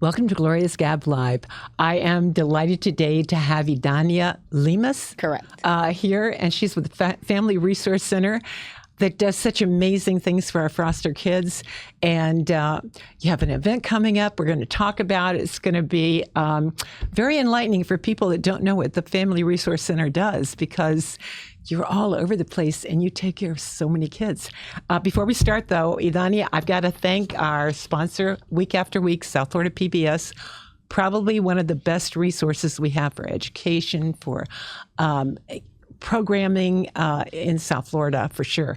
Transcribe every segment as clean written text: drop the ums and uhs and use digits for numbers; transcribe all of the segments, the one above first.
Welcome to Gloria's Gab Live. I am delighted today to have Idania Lemus here, and she's with the Family Resource Center that does such amazing things for our foster kids. And you have an event coming up we're going to talk about. It's going to be very enlightening for people that don't know what the Family Resource Center does, because you're all over the place and you take care of so many kids. Before we start, though, Idania, I've got to thank our sponsor week after week, South Florida PBS. Probably one of the best resources we have for education, for programming in South Florida, for sure.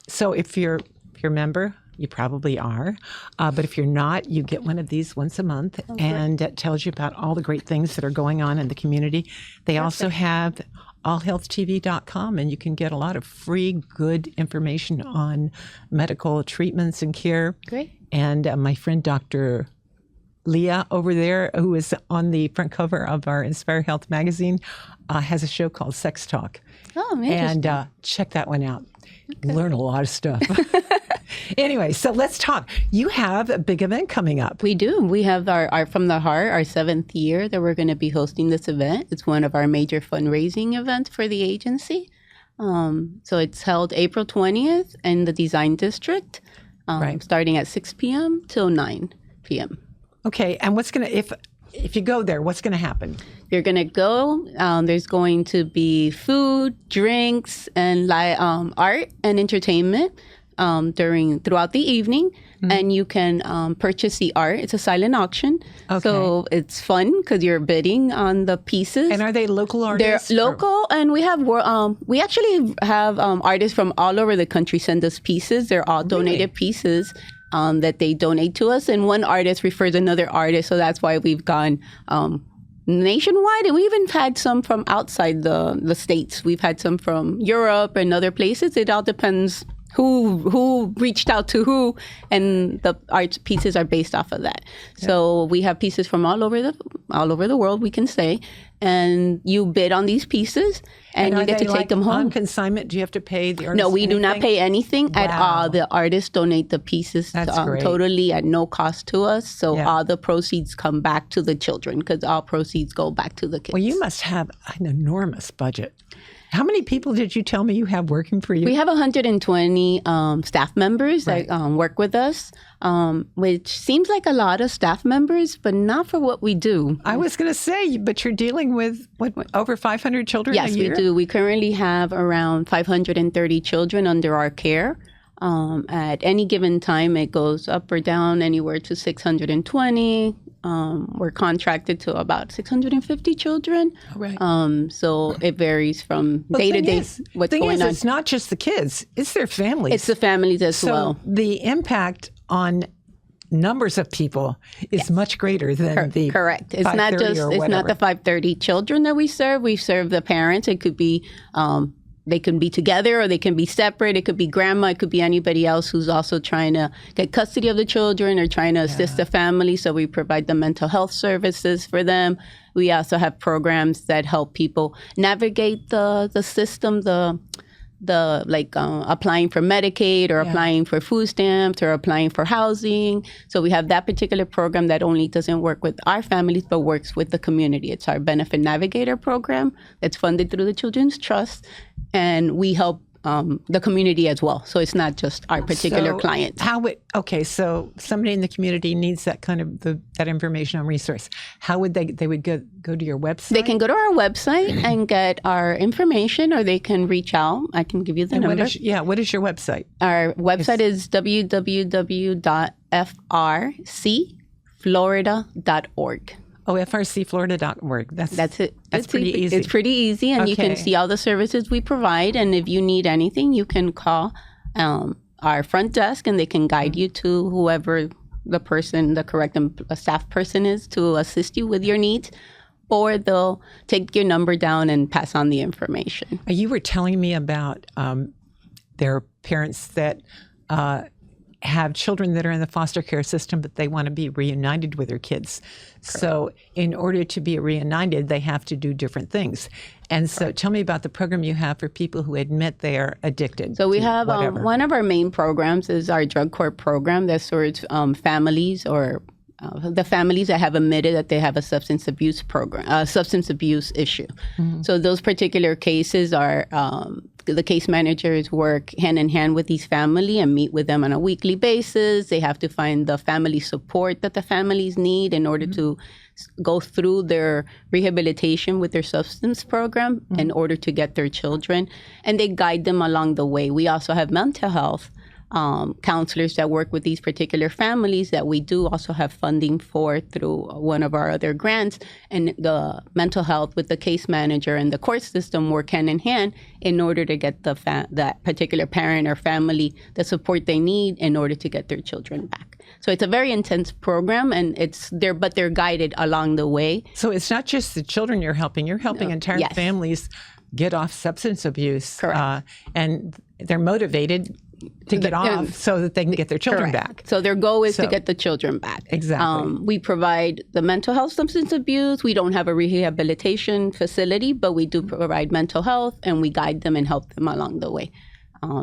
So if you're a member, you probably are. But if you're not, you get one of these once a month, and it tells you about all the great things that are going on in the community. They also have allhealthtv.com, and you can get a lot of free, good information on medical treatments and care. Great. And my friend, Dr. Leah over there, who is on the front cover of our Inspire Health magazine, has a show called Sex Talk. Oh, interesting. And check that one out. Learn a lot of stuff. Anyway, so let's talk. You have a big event coming up. We do. We have our From the Heart, our 7th year that we're going to be hosting this event. It's one of our major fundraising events for the agency. So it's held April 20th in the Design District, starting at 6 p.m. till 9 p.m. Okay, and what's going to, if you go there, what's going to happen? You're going to go, there's going to be food, drinks, and art and entertainment throughout the evening. Mm-hmm. And you can purchase the art. It's a silent auction. Okay. So it's fun because you're bidding on the pieces. And are they local artists? They're local, and we actually have artists from all over the country send us pieces. They're all donated pieces. That they donate to us, and one artist refers another artist, so that's why we've gone nationwide, and we even had some from outside the states. We've had some from Europe and other places. It all depends who reached out to who, and the art pieces are based off of that. Yeah. So we have pieces from all over the world, we can say, and you bid on these pieces, and you get to take them home. On consignment, do you have to pay the artist? No, we do not pay anything at all. The artists donate the pieces totally at no cost to us. So all the proceeds come back to the children, because all proceeds go back to the kids. Well, you must have an enormous budget. How many people did you tell me you have working for you? We have 120 staff members that work with us, which seems like a lot of staff members, but not for what we do. I was going to say, but you're dealing with over 500 children a year? Yes, we do. We currently have around 530 children under our care. At any given time, it goes up or down anywhere to 620. We're contracted to about 650 children. Right. So it varies from day to day what's going on. It's not just the kids, it's their families. It's the families as well. So the impact on numbers of people is much greater than the correct. It's not the 530 children that we serve. We serve the parents. It could be they can be together or they can be separate. It could be grandma. It could be anybody else who's also trying to get custody of the children or trying to assist the family. So we provide the mental health services for them. We also have programs that help people navigate the system, applying for Medicaid or applying for food stamps or applying for housing. So we have that particular program that only doesn't work with our families, but works with the community. It's our Benefit Navigator program that's funded through the Children's Trust. And we help the community as well. So it's not just our particular client. So somebody in the community needs that kind of that information on resource. How would they would go to your website? They can go to our website and get our information, or they can reach out. I can give you the number. What is your website? Our website is www.frcflorida.org. Oh, frcflorida.org. That's it. That's pretty easy. It's pretty easy, and you can see all the services we provide. And if you need anything, you can call our front desk, and they can guide you to whoever the correct staff person is to assist you with your needs. Or they'll take your number down and pass on the information. You were telling me about their parents that have children that are in the foster care system, but they want to be reunited with their kids. Correct. So in order to be reunited, they have to do different things. And so tell me about the program you have for people who admit they are addicted. So we have one of our main programs is our drug court program that serves families or the families that have admitted that they have a substance abuse issue. So those particular cases are the case managers work hand in hand with these family and meet with them on a weekly basis. They have to find the family support that the families need in order to go through their rehabilitation with their substance program in order to get their children, and they guide them along the way. We also have mental health counselors that work with these particular families that we do also have funding for through one of our other grants. And the mental health with the case manager and the court system work hand in hand in order to get that particular parent or family the support they need in order to get their children back. So it's a very intense program, and but they're guided along the way. So it's not just the children you're helping entire Yes. families get off substance abuse. Correct. And they're motivated to get off so that they can get their children back. So their goal is to get the children back. Exactly. We provide the mental health substance abuse. We don't have a rehabilitation facility, but we do provide mental health, and we guide them and help them along the way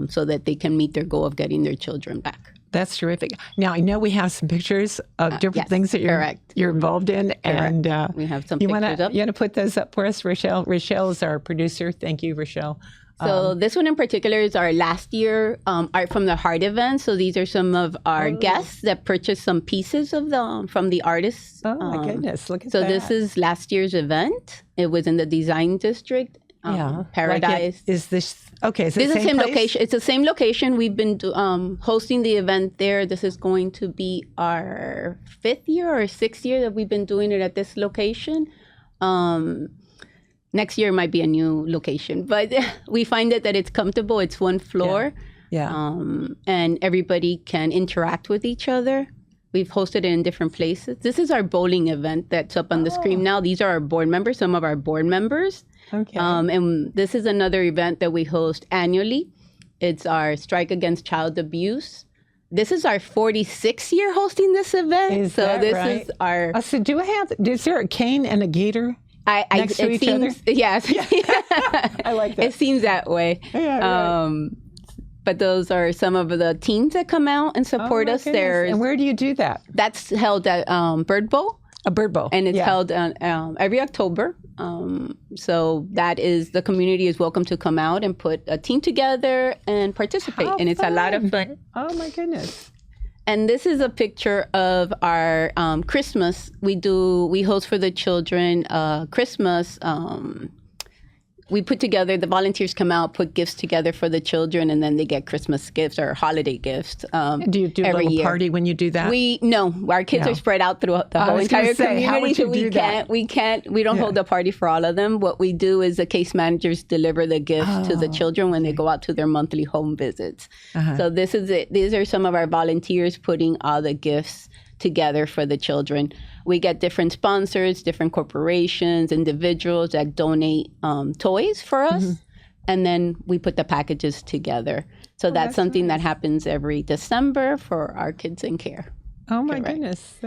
so that they can meet their goal of getting their children back. That's terrific. Now, I know we have some pictures of different yes, things that you're involved in. Correct. And we have some pictures up. You want to put those up for us, Rochelle? Rochelle is our producer. Thank you, Rochelle. So this one in particular is our last year Art from the Heart event. So these are some of our guests that purchased some pieces of from the artists. Oh my goodness, look at so that. So this is last year's event. It was in the Design District. Paradise. Is this okay? Is this the same place? location? It's the same location. We've been hosting the event there. This is going to be our 5th year or 6th year that we've been doing it at this location. Next year might be a new location, but we find that it's comfortable. It's one floor, and everybody can interact with each other. We've hosted it in different places. This is our bowling event that's up on the screen now. These are our board members, some of our board members. Okay. And this is another event that we host annually. It's our Strike Against Child Abuse. This is our 46th year hosting this event. Is is our... So is there a cane and a gator? Next to each other? Yes. Yeah. I like that. It seems that way. Yeah, right. But those are some of the teams that come out and support us. And where do you do that? That's held at Bird Bowl. A Bird Bowl. And it's held every October. So that is, the community is welcome to come out and put a team together and participate. How and it's fun. a lot of fun. Oh my goodness. And this is a picture of our Christmas. We host for the children Christmas. We put together, the volunteers come out, put gifts together for the children, and then they get Christmas gifts or holiday gifts. Do you do a little party when you do that? No, our kids are spread out throughout the whole entire community. How would you do that? We don't hold a party for all of them. What we do is the case managers deliver the gifts to the children when they go out to their monthly home visits. So this is it. These are some of our volunteers putting all the gifts together for the children. We get different sponsors, different corporations, individuals that donate toys for us, and then we put the packages together. So that's something that happens every December for our kids in care. Oh my goodness!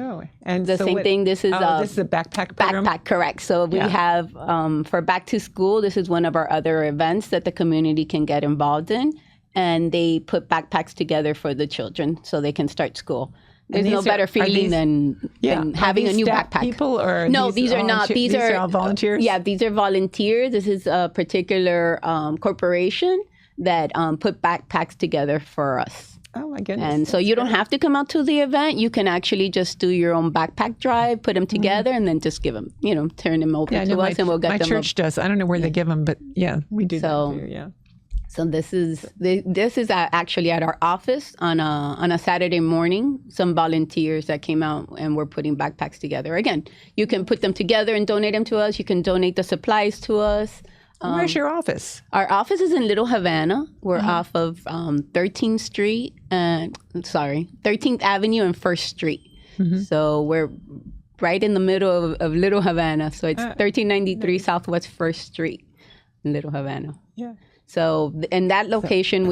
And the same thing. This is this is a backpack program? Backpack, correct. So we have for back to school. This is one of our other events that the community can get involved in, and they put backpacks together for the children so they can start school. There's no better feeling than having a new backpack. People or no, these are not. These are all volunteers. Yeah, these are volunteers. This is a particular corporation that put backpacks together for us. Oh my goodness! And so you don't have to come out to the event. You can actually just do your own backpack drive, put them together, and then just give them, turn them over to us, and we'll get them. My church does. I don't know where they give them, but we do that too. Yeah. So this is actually at our office on a Saturday morning. Some volunteers that came out and were putting backpacks together. Again, you can put them together and donate them to us. You can donate the supplies to us. Where's your office? Our office is in Little Havana. We're off of 13th Street and 13th Avenue and 1st Street. So we're right in the middle of Little Havana. So it's 1393 Southwest 1st Street in Little Havana. Yeah. So in that location,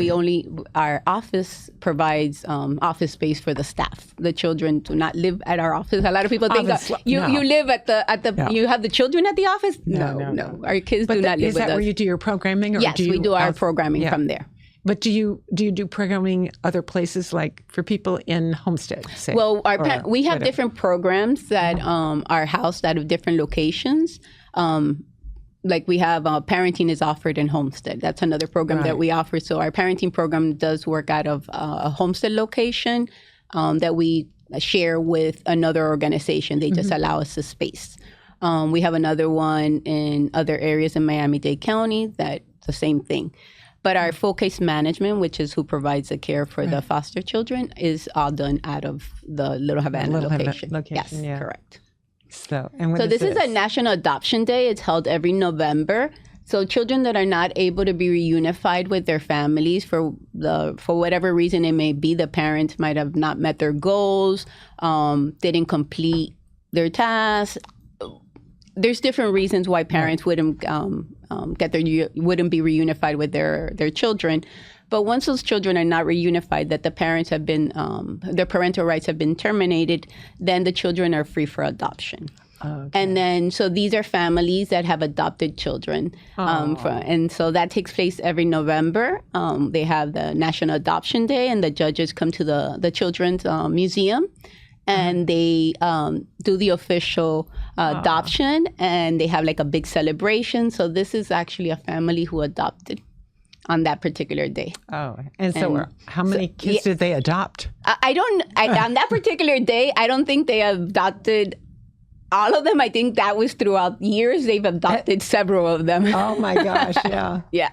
our office provides office space for the staff. The children do not live at our office. A lot of people think you live at the you have the children at the office. No. Our kids do not live with us. Is that where you do your programming? Or yes, we do our programming from there. But do you do programming other places, like for people in Homestead, say? Well, we have different programs that are housed out of different locations. Like we have parenting is offered in Homestead. That's another program that we offer. So our parenting program does work out of a Homestead location that we share with another organization. They just allow us the space. We have another one in other areas in Miami-Dade County that's the same thing. But our full case management, which is who provides the care for the foster children, is all done out of the Little Havana location. Yes, correct. So this is a National Adoption Day. It's held every November. So children that are not able to be reunified with their families for whatever reason it may be, the parents might have not met their goals, didn't complete their tasks. There's different reasons why parents wouldn't wouldn't be reunified with their children. But once those children are not reunified, that the parents have been their parental rights have been terminated, then the children are free for adoption. Okay. And then, so these are families that have adopted children. And so that takes place every November. They have the National Adoption Day, and the judges come to the Children's Museum. And they do the official adoption, and they have like a big celebration. So this is actually a family who adopted on that particular day. Oh, and so how many kids did they adopt? On that particular day, I don't think they adopted all of them. I think that was throughout years. They've adopted several of them. Oh my gosh, yeah. Yeah.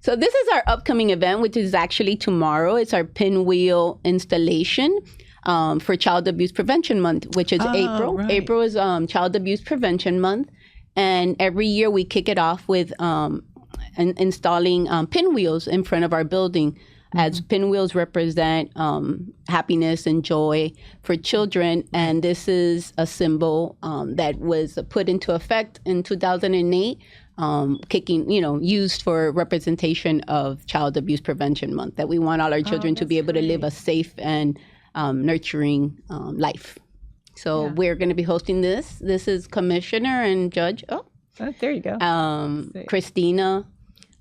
So this is our upcoming event, which is actually tomorrow. It's our pinwheel installation for Child Abuse Prevention Month, which is April. Right. April is Child Abuse Prevention Month. And every year we kick it off with installing pinwheels in front of our building, as pinwheels represent happiness and joy for children. And this is a symbol that was put into effect in 2008, used for representation of Child Abuse Prevention Month, that we want all our children to be able to live a safe and nurturing life. So we're going to be hosting this. This is Commissioner and Judge. Oh, there you go. Christina.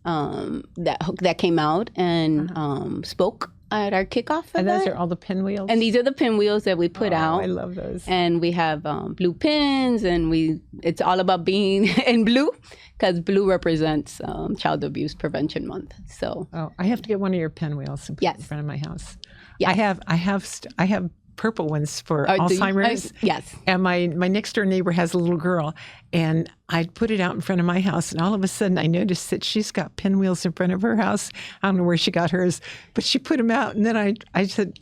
That came out and spoke at our kickoff event. And those are all the pinwheels? And these are the pinwheels that we put out. I love those. And we have blue pins, and it's all about being in blue, because blue represents Child Abuse Prevention Month. So I have to get one of your pinwheels and put it in front of my house. Yes. I have purple ones for Alzheimer's. Yes. And my next door neighbor has a little girl, and I put it out in front of my house, and all of a sudden I noticed that she's got pinwheels in front of her house. I don't know where she got hers, but she put them out, and then I said,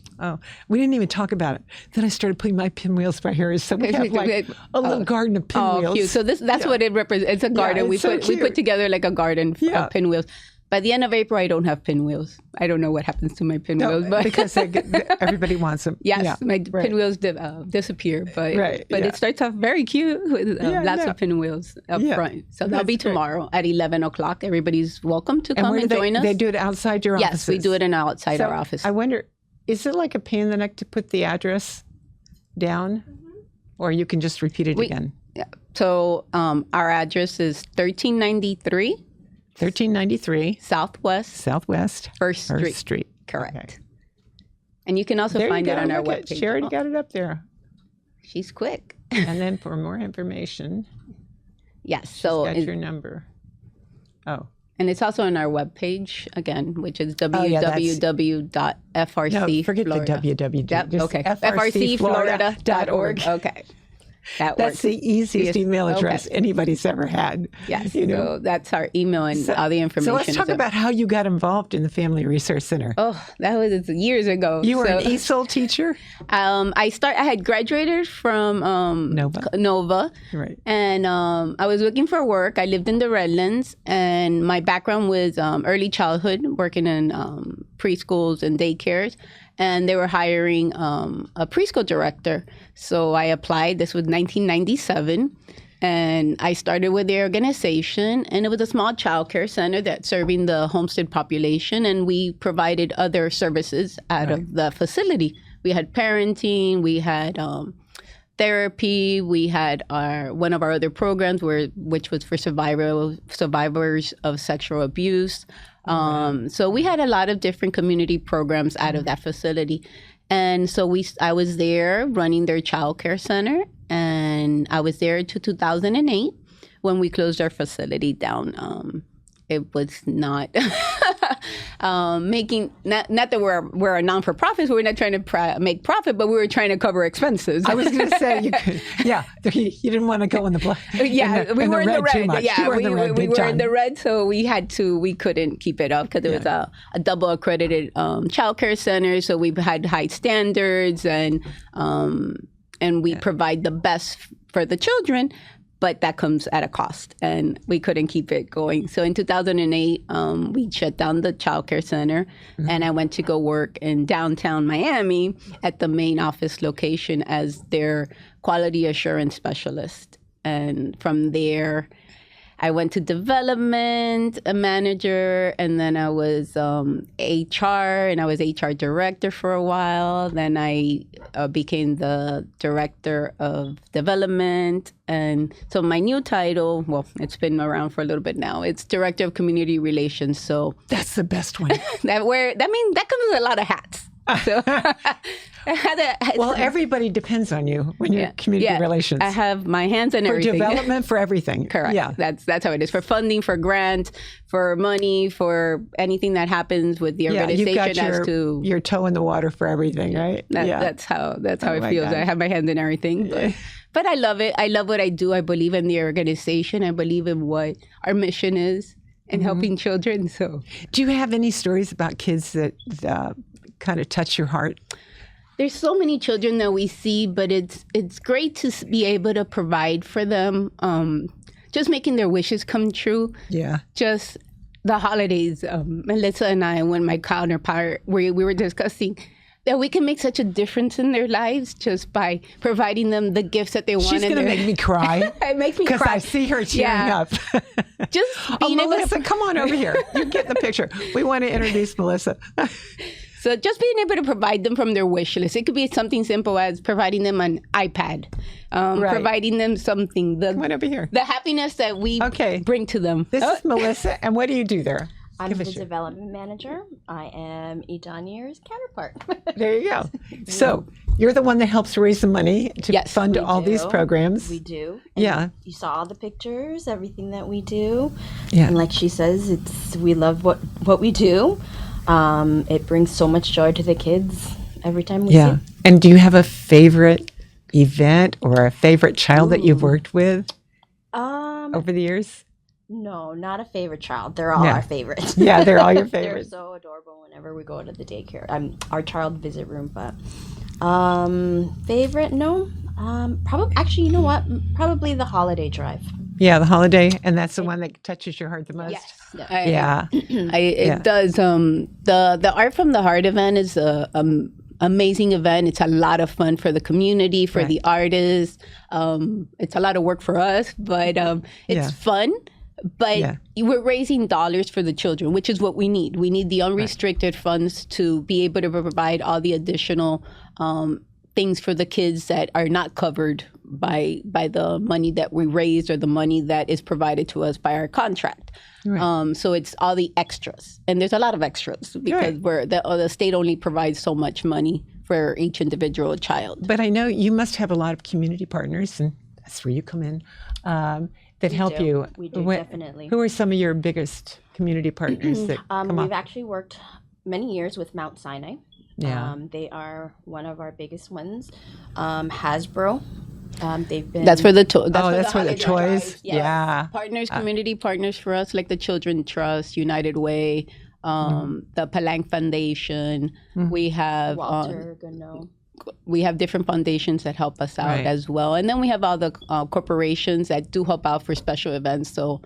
we didn't even talk about it. Then I started putting my pinwheels by hers. So we have like a little garden of pinwheels. Oh, cute. So that's what it represents. It's a garden. We put together like a garden of pinwheels. By the end of April, I don't have pinwheels. I don't know what happens to my pinwheels, but because everybody wants them. Yes, my pinwheels disappear, but it starts off very cute with lots of pinwheels up front. So that'll be tomorrow at 11 o'clock. Everybody's welcome to come and join us. They do it outside your offices? Yes, we do it outside our office. I wonder, is it like a pain in the neck to put the address down, or you can just repeat it again? Yeah. So our address is 1393. 1393 Southwest First Street. Correct. Okay. And you can also find it on our webpage. She already got it up there. She's quick. And then for more information, she's got your number. Oh. And it's also on our webpage, again, which is www.frcflorida. No, forget the www. Okay. frcflorida.org. Okay. That's the easiest email address anybody's ever had. Yes, so that's our email, and all the information. So let's talk about how you got involved in the Family Resource Center. Oh, that was years ago. You were an ESOL teacher? I had graduated from Nova. Right. And I was looking for work. I lived in the Redlands, and my background was early childhood, working in preschools and daycares. And they were hiring a preschool director. So I applied. This was 1997. And I started with the organization. And it was a small child care center that's serving the Homestead population. And we provided other services out of the facility. We had parenting. We had therapy. We had one of our other programs which was for survivors of sexual abuse. So we had a lot of different community programs out of that facility. And so I was there running their child care center, and I was there to 2008 when we closed our facility down. It was not making, not that we're a non-for-profit, so we're not trying to make profit, but we were trying to cover expenses. I was going to say, you didn't want to go in the black. Yeah, we were in the red. Too much. Yeah, we were in the red, so we couldn't keep it up because it was a double accredited childcare center. So we had high standards, and we provide the best for the children. But that comes at a cost, and we couldn't keep it going. So in 2008, we shut down the childcare center, and I went to go work in downtown Miami at the main office location as their quality assurance specialist. And from there, I went to development, a manager, and then I was HR, and I was HR director for a while. Then I became the director of development. And so my new title, well, it's been around for a little bit now. It's director of community relations. So that's the best one. that comes with a lot of hats. So, well, everybody depends on you when you're community relations. I have my hands in everything. For development, for everything. Correct. Yeah. That's how it is. For funding, for grants, for money, for anything that happens with the organization. You've got your toe in the water for everything, right? That's how it feels. God. I have my hands in everything. But I love it. I love what I do. I believe in the organization. I believe in what our mission is in helping children. So, do you have any stories about kids that kind of touch your heart? There's so many children that we see, but it's great to be able to provide for them, just making their wishes come true. Yeah. Just the holidays, Melissa and I, when my counterpart, we were discussing that we can make such a difference in their lives just by providing them the gifts that they want. She's going to make me cry. It makes me cry. Because I see her tearing up. Just being Melissa, come on over here. You get the picture. We want to introduce Melissa. So just being able to provide them from their wish list. It could be something simple as providing them an iPad, providing them something. Come on over here. The happiness that we bring to them. This is Melissa, and what do you do there? I'm the development manager. I am Idania's counterpart. There you go. So you're the one that helps raise the money to fund all these programs. We do. And you saw all the pictures, everything that we do. Yeah. And like she says, we love what we do. It brings so much joy to the kids every time we see it. And do you have a favorite event or a favorite child that you've worked with over the years? No, not a favorite child. They're all our favorites. Yeah, they're all your favorites. They're so adorable whenever we go to the daycare. Our child visit room, but favorite? No. Probably. Actually, you know what? Probably the holiday drive. Yeah, the holiday, and that's the one that touches your heart the most. Yes. It does. The Art from the Heart event is a amazing event. It's a lot of fun for the community, for the artists. It's a lot of work for us, but it's fun. But we're raising dollars for the children, which is what we need. We need the unrestricted funds to be able to provide all the additional things for the kids that are not covered by the money that we raised or the money that is provided to us by our contract. Right. So it's all the extras. And there's a lot of extras because the state only provides so much money for each individual child. But I know you must have a lot of community partners, and that's where you come in, that help you. We do, definitely. Who are some of your biggest community partners that come up? We've actually worked many years with Mount Sinai. Yeah. They are one of our biggest ones. Hasbro. They've been. That's for the toys. That's for the toys. Yes. Yeah. Partners, community partners for us, like the Children Trust, United Way, the Palang Foundation. We have Walter Gano. We have different foundations that help us out as well, and then we have all the corporations that do help out for special events. So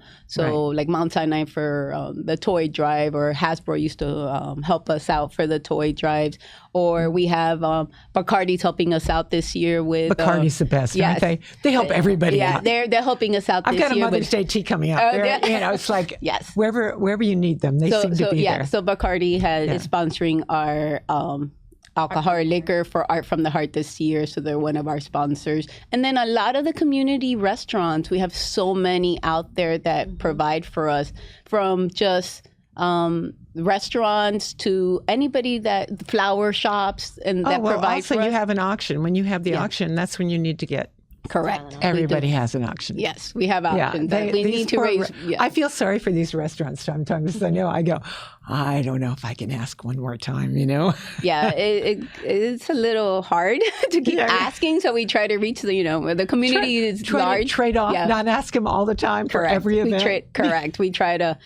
like Mount Sinai for the toy drive, or Hasbro used to help us out for the toy drives, or we have Bacardi's helping us out this year with Bacardi's the best, aren't they? They help everybody out. They're helping us out. I've this got a year Mother's Day tea coming up. It's like wherever you need them, they seem to be there. So Bacardi is sponsoring our alcohol or liquor for Art from the Heart this year, so they're one of our sponsors. And then a lot of the community restaurants, we have so many out there that provide for us, from just restaurants to anybody that flower shops and that provide also for us. you have an auction. When you have the auction, that's when you need to get. Correct. Everybody has an auction. Yes, we have auctions. Yeah, We need to raise. I feel sorry for these restaurants sometimes because I know I go, I don't know if I can ask one more time, you know? Yeah, it's a little hard to keep asking, so we try to reach the community is try large. To trade off, not ask them all the time for every event. Correct. We try to,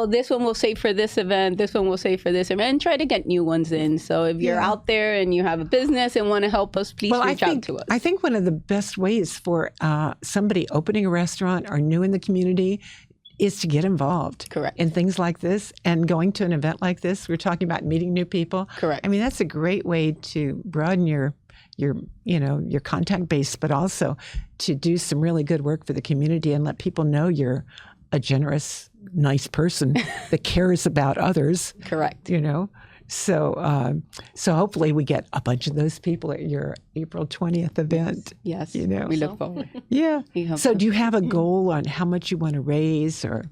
this one we'll save for this event, this one we'll save for this event, and try to get new ones in. So if you're out there and you have a business and want to help us, please reach out to us. I think one of the best ways for somebody opening a restaurant or new in the community is to get involved in things like this and going to an event like this. We're talking about meeting new people. Correct. I mean, that's a great way to broaden your contact base, but also to do some really good work for the community and let people know you're a generous, nice person that cares about others. Correct. You know. So hopefully we get a bunch of those people at your April 20th event. Yes, you know. we look forward. Yeah. So do you have a goal on how much you want to raise, or?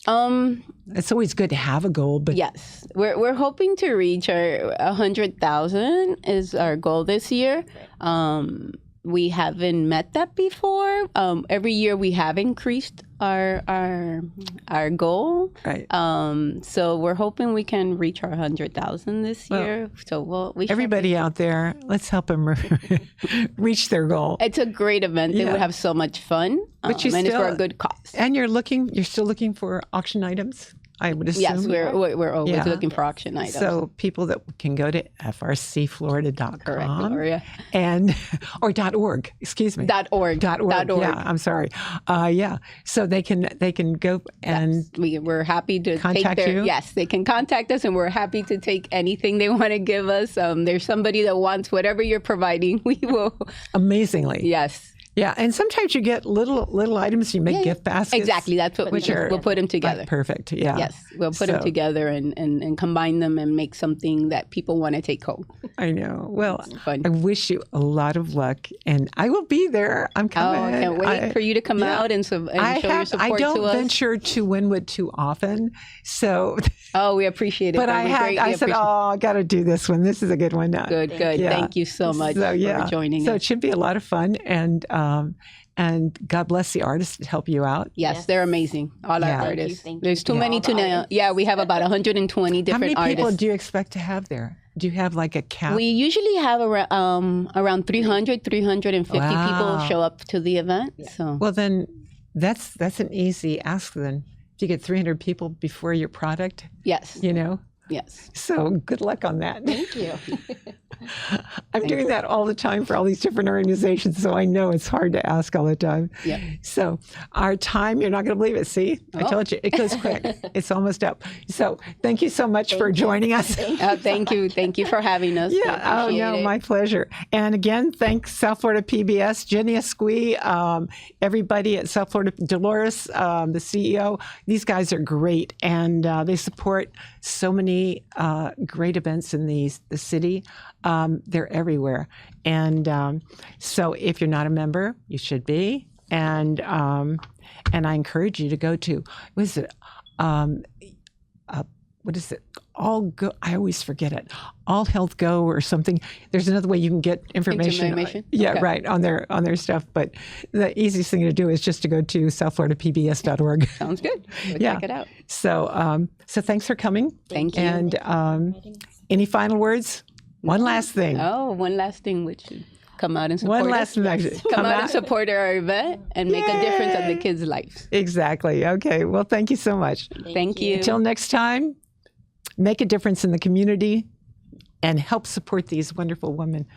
It's always good to have a goal, but yes, we're hoping to reach our 100,000 is our goal this year. We haven't met that before. Every year we have increased our goal. Right. So we're hoping we can reach our 100,000 this year. So everybody out there, let's help them reach their goal. It's a great event. They would have so much fun. And it's for a good cause. And you're still looking for auction items, I would assume. Yes, we're always looking for auction items. So people that can go to frcflorida.com. Correct, Gloria. Or .org, excuse me. .org. Yeah, I'm sorry. So they can go and we're happy to contact you. Yes, they can contact us, and we're happy to take anything they want to give us. There's somebody that wants whatever you're providing. We will. Amazingly. Yes. Yeah, and sometimes you get little items. You make gift baskets. Exactly, that's what we'll put them together. Perfect. Yeah. Yes, we'll put them together and combine them and make something that people want to take home. I know. Well, I wish you a lot of luck, and I will be there. I'm coming. Oh, I can't wait for you to come out and show your support to us. I don't venture to Wynwood too often, so. Oh, we appreciate it. But I said, I got to do this one. This is a good one. Good. Yeah. Thank you so much for joining us. So it should be a lot of fun, and God bless the artists that help you out. Yes, they're amazing. All our artists. Thank you. There's too many to know. Yeah, we have about 120 different artists. How many people do you expect to have there? Do you have like a cap? We usually have around 300, 350 people show up to the event. Yeah. So. Well, then that's an easy ask then. If you get 300 people before your product. Yes. You know? Yes. So good luck on that. Thank you. I'm doing that all the time for all these different organizations, so I know it's hard to ask all the time. Yeah. So our time, you're not going to believe it. See, I told you, it goes quick. It's almost up. So thank you so much for joining us. Thank you. Thank you for having us. Yeah. Oh, no, my pleasure. And again, thanks South Florida PBS, Jenny Esqui, everybody at South Florida, Dolores, the CEO. These guys are great, and they support so many great events in the city. They're everywhere. And so if you're not a member, you should be. And I encourage you to go to, what is it? All Go, I always forget it. All Health Go or something. There's another way you can get information. Yeah, okay. Right, on their stuff. But the easiest thing to do is just to go to southfloridapbs.org. Sounds good. We'll check it out. So thanks for coming. Thank you. And any final words? One last thing. Oh, one last thing, which should come out and support One last thing. Come out and support our event and make a difference on the kids' lives. Exactly. Okay. Well, thank you so much. Thank you. Until next time, make a difference in the community and help support these wonderful women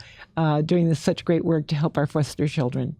doing such great work to help our foster children.